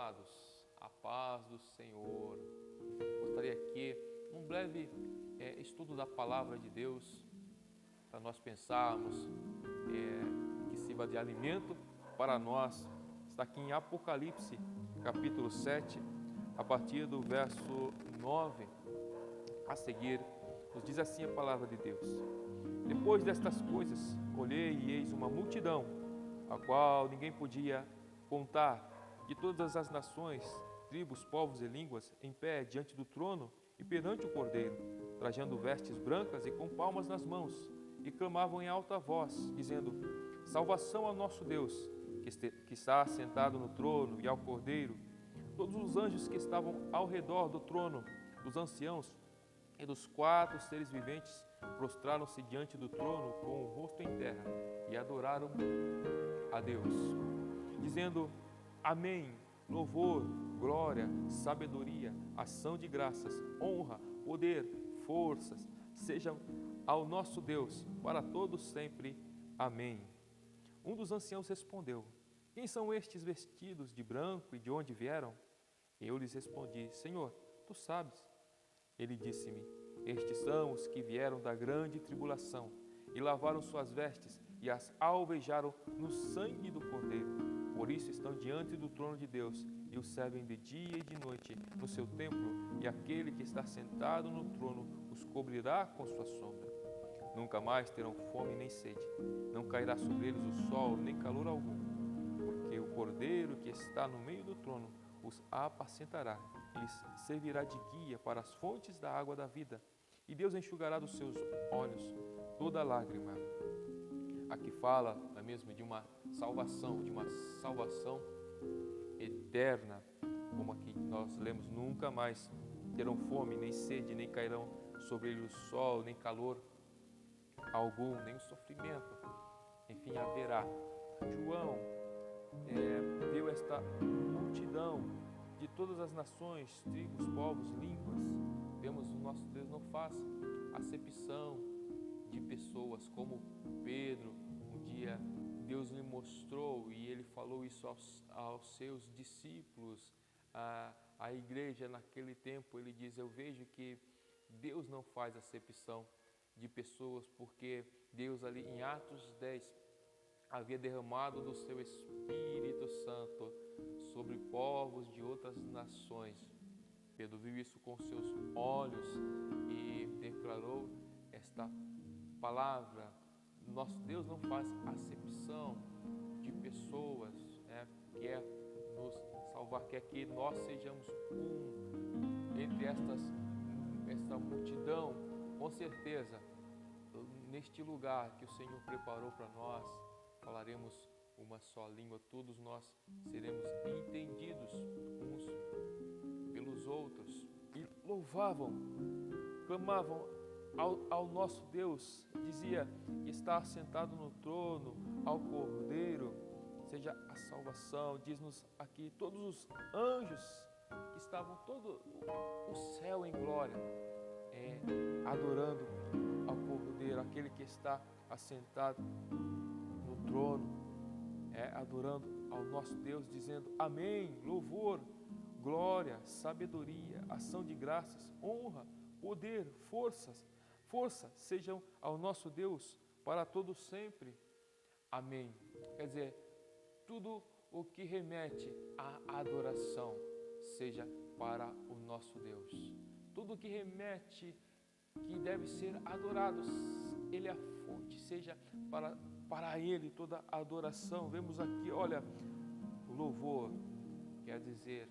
amados, a paz do Senhor. Gostaria aqui, um breve estudo da Palavra de Deus, para nós pensarmos, que sirva de alimento para nós. Está aqui em Apocalipse, capítulo 7, a partir do verso 9 a seguir, nos diz assim a Palavra de Deus. Depois destas coisas, olhei e eis uma multidão, a qual ninguém podia contar, de todas as nações, tribos, povos e línguas, em pé diante do trono e perante o Cordeiro, trajando vestes brancas e com palmas nas mãos, e clamavam em alta voz, dizendo: Salvação ao nosso Deus, que está sentado no trono, e ao Cordeiro. Todos os anjos que estavam ao redor do trono, dos anciãos e dos 4 seres viventes, prostraram-se diante do trono com o rosto em terra e adoraram a Deus, dizendo: Amém, louvor, glória, sabedoria, ação de graças, honra, poder, forças, sejam ao nosso Deus, para todos sempre. Amém. Um dos anciãos respondeu: Quem são estes vestidos de branco e de onde vieram? Eu lhes respondi: Senhor, tu sabes. Ele disse-me: Estes são os que vieram da grande tribulação e lavaram suas vestes e as alvejaram no sangue do Cordeiro. Por isso estão diante do trono de Deus e o servem de dia e de noite no seu templo, e aquele que está sentado no trono os cobrirá com sua sombra. Nunca mais terão fome nem sede, não cairá sobre eles o sol nem calor algum, porque o Cordeiro que está no meio do trono os apacentará e lhes servirá de guia para as fontes da água da vida, e Deus enxugará dos seus olhos toda lágrima. Aqui fala, não é mesmo, de uma salvação eterna, como aqui nós lemos: nunca mais terão fome, nem sede, nem cairão sobre eles o sol, nem calor algum, nem o sofrimento, enfim, haverá. João viu esta multidão de todas as nações, tribos, povos, línguas. Vemos o nosso Deus não faz acepção de pessoas, como Pedro, um dia Deus lhe mostrou e ele falou isso aos seus discípulos, a igreja naquele tempo. Ele diz: eu vejo que Deus não faz acepção de pessoas, porque Deus ali em Atos 10 havia derramado do seu Espírito Santo sobre povos de outras nações. Pedro viu isso com seus olhos e declarou esta palavra: nosso Deus não faz acepção de pessoas, quer nos salvar, quer que nós sejamos um entre esta multidão. Com certeza, neste lugar que o Senhor preparou para nós, falaremos uma só língua, todos nós seremos entendidos uns pelos outros. E louvavam, clamavam ao nosso Deus, dizia que está assentado no trono, ao Cordeiro, seja a salvação. Diz-nos aqui, todos os anjos que estavam, todo o céu em glória, adorando ao Cordeiro, aquele que está assentado no trono, adorando ao nosso Deus, dizendo: Amém, louvor, glória, sabedoria, ação de graças, honra, poder, força sejam ao nosso Deus para todo sempre. Amém. Quer dizer, tudo o que remete à adoração seja para o nosso Deus. Tudo o que remete, que deve ser adorado, Ele é a fonte, seja para Ele toda a adoração. Vemos aqui, olha, o louvor quer dizer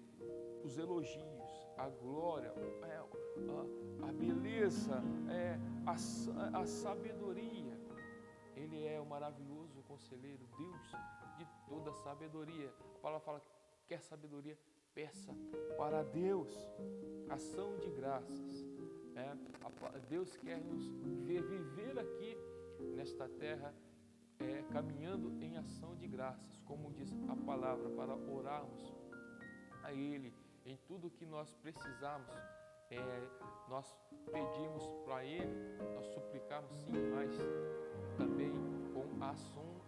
os elogios, a glória, a beleza, a sabedoria. Ele é o maravilhoso conselheiro, Deus de toda sabedoria. A palavra fala: quer sabedoria, peça para Deus. Ação de graças. Deus quer nos ver viver aqui nesta terra, caminhando em ação de graças, como diz a palavra, para orarmos a Ele em tudo que nós precisamos. Nós pedimos para Ele, nós suplicamos sim, mas também com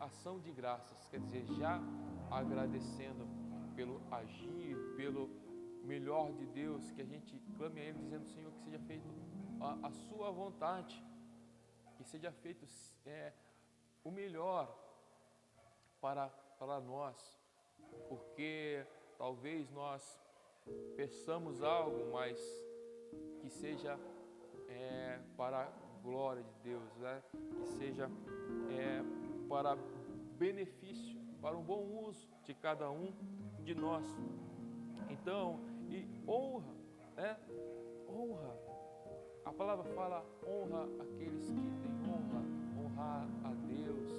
ação de graças, quer dizer, já agradecendo pelo agir, pelo melhor de Deus, que a gente clame a Ele dizendo: Senhor, que seja feito a sua vontade, que seja feito o melhor para nós, porque talvez nós peçamos algo, mas que seja para a glória de Deus, né? Que seja para benefício, para um bom uso de cada um de nós. Então, e honra, né? Honra. A palavra fala: honra aqueles que têm honra, honrar a Deus,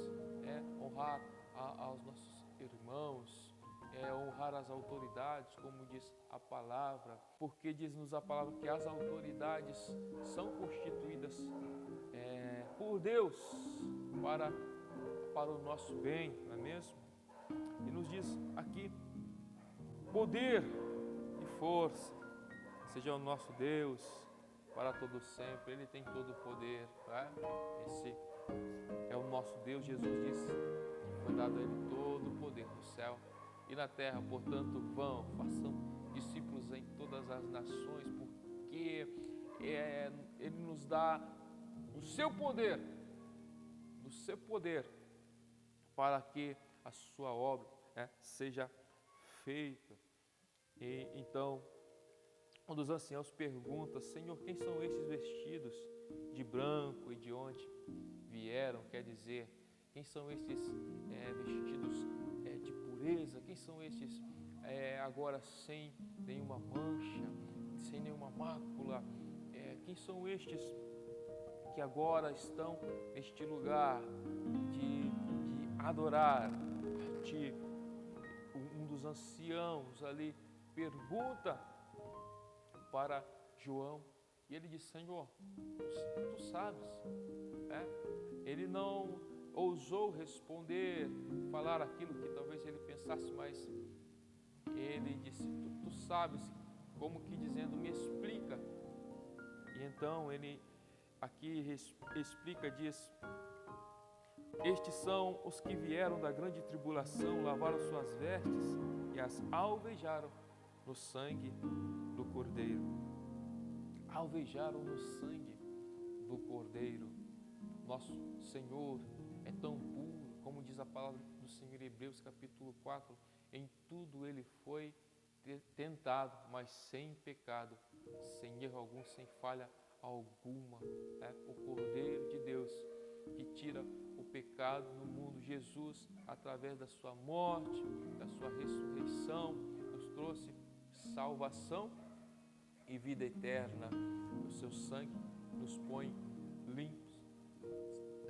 honrar aos nossos irmãos, honrar as autoridades, como diz a palavra, porque diz-nos a palavra que as autoridades são constituídas por Deus para o nosso bem, não é mesmo? E nos diz aqui: poder e força seja o nosso Deus para todo sempre. Ele tem todo o poder, né? Esse é o nosso Deus. Jesus disse que foi dado a Ele todo o poder no céu e na terra. Portanto, façam discípulos em todas as nações, porque Ele nos dá o seu poder, para que a sua obra seja feita. E então, um dos anciãos pergunta: Senhor, quem são estes vestidos de branco e de onde vieram? Quer dizer, quem são estes vestidos de pureza? Quem são estes agora sem nenhuma mancha, sem nenhuma mácula? Quem são estes que agora estão neste lugar de adorar a Ti? Um dos anciãos ali pergunta para João, e ele diz: Senhor, tu sabes, Ele não ousou responder, falar aquilo que talvez ele pensasse, mas ele disse: tu sabes, como que dizendo: me explica. E então ele aqui explica, diz: estes são os que vieram da grande tribulação, lavaram suas vestes e as alvejaram no sangue do Cordeiro. Alvejaram no sangue do Cordeiro. Nosso Senhor é tão puro, como diz a palavra do Senhor em Hebreus capítulo 4, em tudo Ele foi tentado, mas sem pecado, sem erro algum, sem falha alguma. O Cordeiro de Deus que tira o pecado no mundo. Jesus, através da sua morte, da sua ressurreição, nos trouxe salvação e vida eterna. O seu sangue nos põe limpos.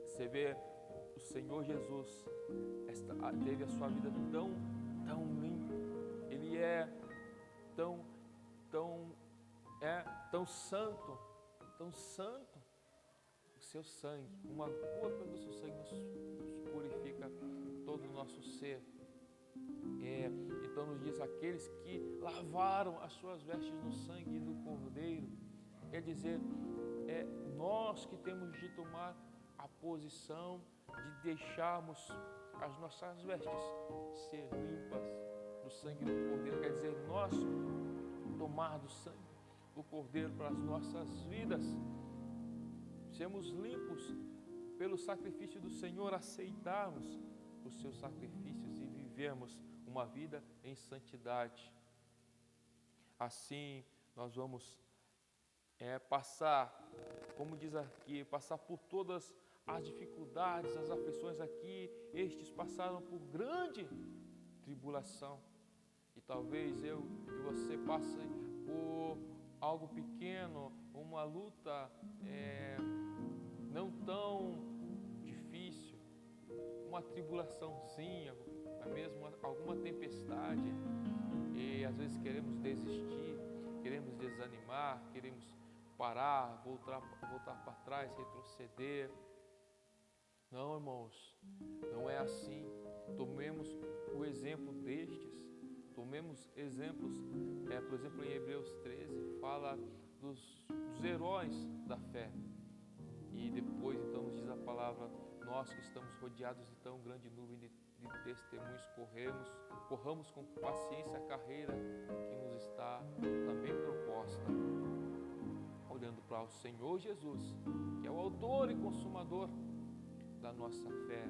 Você vê, o Senhor Jesus teve a sua vida tão limpa. Ele é tão santo, o seu sangue, uma gota do seu sangue nos purifica todo o nosso ser. Então nos diz: aqueles que lavaram as suas vestes no sangue do Cordeiro. Quer dizer, nós que temos de tomar a posição de deixarmos as nossas vestes ser limpas do sangue do Cordeiro. Quer dizer, nós tomar do sangue do Cordeiro para as nossas vidas, sermos limpos pelo sacrifício do Senhor, aceitarmos os seus sacrifícios e vivermos uma vida em santidade. Assim nós vamos passar, como diz aqui, passar por todas as dificuldades, as aflições aqui. Estes passaram por grande tribulação, e talvez eu e você passem por algo pequeno, uma luta não tão difícil, uma tribulaçãozinha, não é mesmo? Alguma tempestade, e às vezes queremos desistir, queremos desanimar, queremos parar, voltar para trás, retroceder. Não, irmãos, não é assim. Tomemos o exemplo destes, tomemos exemplos, por exemplo, em Hebreus 13, fala dos heróis da fé. E depois, então, nos diz a palavra: nós que estamos rodeados de tão grande nuvem de de testemunhos corramos com paciência a carreira que nos está também proposta, olhando para o Senhor Jesus, que é o autor e consumador da nossa fé.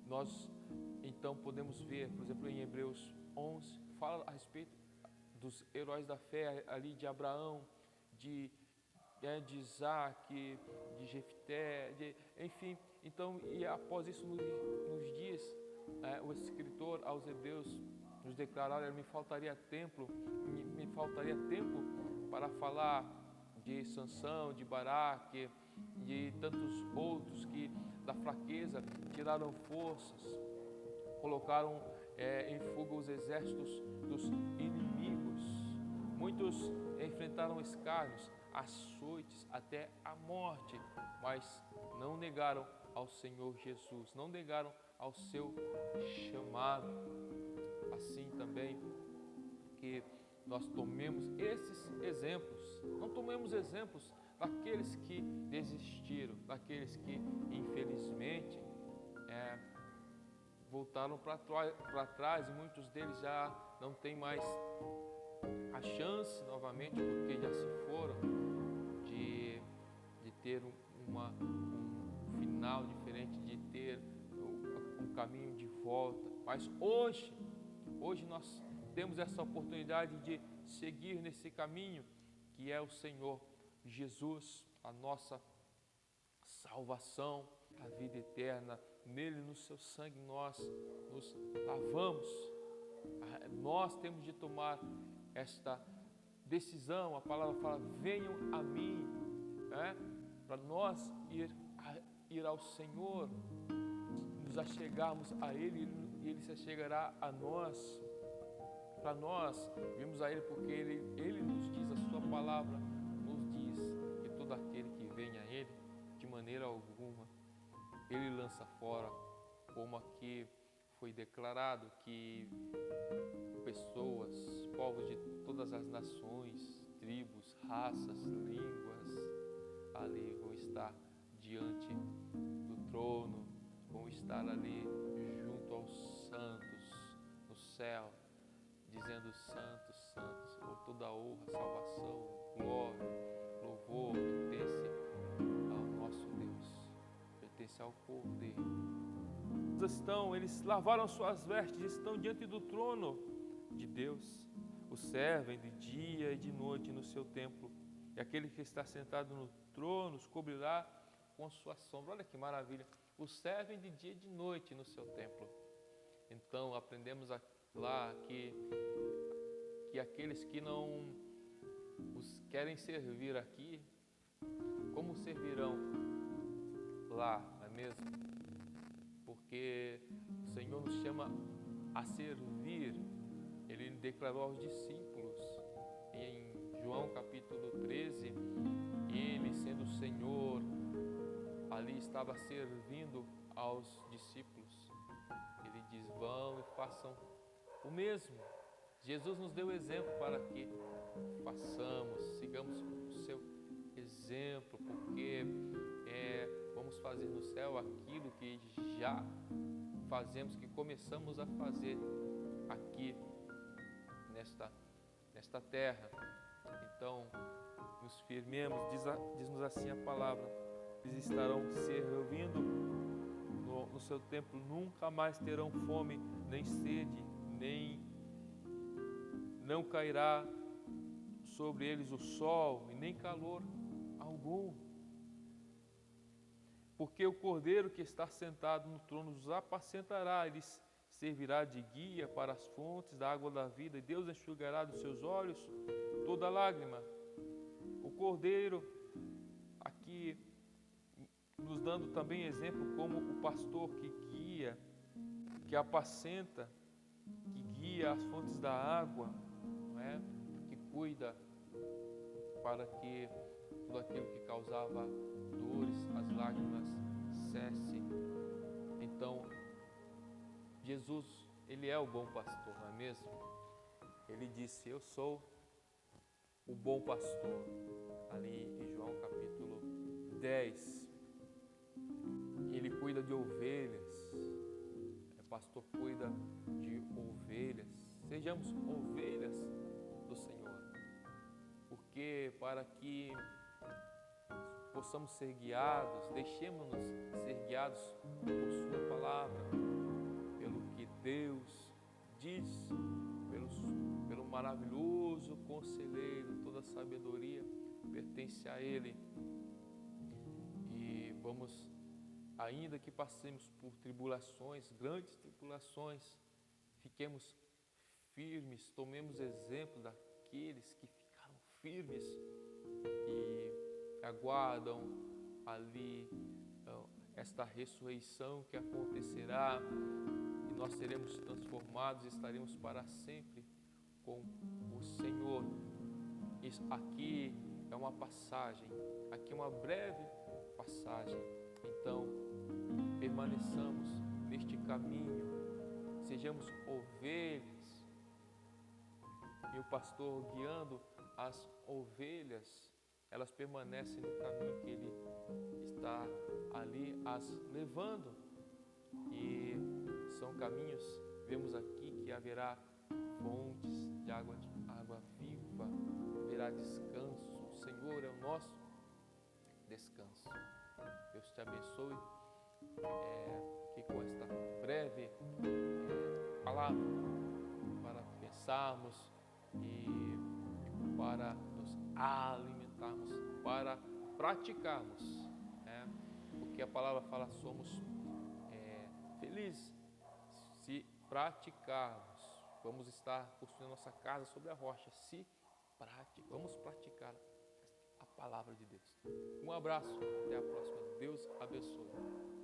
Nós então podemos ver, por exemplo, em Hebreus 11, fala a respeito dos heróis da fé ali, de Abraão, de Isaac, de Jefté, enfim. Então, e após isso, nos dias, o escritor aos Hebreus nos declara: olha, me faltaria tempo para falar de Sansão, de Baraque, de tantos outros que da fraqueza tiraram forças, colocaram em fuga os exércitos dos inimigos. Muitos enfrentaram escárnios, açoites, até a morte, mas não negaram ao Senhor Jesus, não negaram ao seu chamado. Assim também que nós tomemos esses exemplos, não tomemos exemplos daqueles que desistiram, daqueles que infelizmente voltaram para trás, e muitos deles já não têm mais a chance novamente, porque já se foram, de ter um final diferente, de ter um caminho de volta. Mas hoje nós temos essa oportunidade de seguir nesse caminho que é o Senhor Jesus, a nossa salvação, a vida eterna. Nele, no seu sangue, nós nos lavamos. Nós temos de tomar esta decisão. A palavra fala: venham a mim, para nós ir ao Senhor, nos achegarmos a Ele, e Ele se achegará a nós. Para nós vimos a Ele porque Ele nos diz, a sua palavra nos diz que todo aquele que vem a Ele, de maneira alguma Ele lança fora, como aqui foi declarado que pessoas, povos de todas as nações, tribos, raças, línguas, ali vão estar diante do trono, vão estar ali junto aos santos no céu, dizendo: santo, santo, Senhor, toda a honra, salvação, glória, louvor pertence ao nosso Deus, pertence ao Cordeiro. Eles lavaram suas vestes, estão diante do trono de Deus, o servem de dia e de noite no seu templo, e aquele que está sentado no trono os cobrirá com sua sombra. Olha que maravilha, o servem de dia e de noite no seu templo. Então aprendemos lá que aqueles que não os querem servir aqui, como servirão lá, não é mesmo? Porque o Senhor nos chama a servir. Ele declarou aos discípulos em João capítulo 13, Ele, sendo o Senhor, ali estava servindo aos discípulos. Ele diz: vão e façam o mesmo. Jesus nos deu exemplo para que façamos, sigamos o seu exemplo, porque vamos fazer no céu aquilo que já fazemos, que começamos a fazer aqui nesta terra. Então, nos firmemos, diz-nos assim a palavra: eles estarão servindo no seu templo, nunca mais terão fome, nem sede, não cairá sobre eles o sol e nem calor algum, porque o Cordeiro que está sentado no trono os apacentará, eles servirá de guia para as fontes da água da vida, e Deus enxugará dos seus olhos toda lágrima. O Cordeiro aqui nos dando também exemplo como o pastor que guia, que apacenta, que guia as fontes da água, não é? Que cuida para que tudo aquilo que causava dores, as lágrimas, cesse. Então, Jesus, Ele é o bom pastor, não é mesmo? Ele disse: eu sou o bom pastor, ali em João capítulo 10. Ele cuida de ovelhas, pastor cuida de ovelhas. Sejamos ovelhas do Senhor, porque para que possamos ser guiados, deixemos-nos ser guiados por Sua palavra, pelo que Deus diz, pelo maravilhoso conselheiro. Toda a sabedoria pertence a Ele. E vamos, ainda que passemos por tribulações, grandes tribulações, fiquemos firmes, tomemos exemplo daqueles que ficaram firmes e aguardam ali esta ressurreição que acontecerá, e nós seremos transformados e estaremos para sempre com o Senhor. Isso aqui é uma passagem, aqui é uma breve passagem. Então, permaneçamos neste caminho, sejamos ovelhas, e o pastor guiando as ovelhas, elas permanecem no caminho que ele está ali as levando. E são caminhos, vemos aqui que haverá fontes de água viva, haverá descanso. O Senhor é o nosso descanso. Deus te abençoe, que com esta breve palavra para pensarmos e para nos alimentarmos, para praticarmos, porque a palavra fala, somos felizes se praticarmos. Vamos estar construindo nossa casa sobre a rocha, vamos praticar a palavra de Deus. Um abraço, até a próxima. Deus abençoe.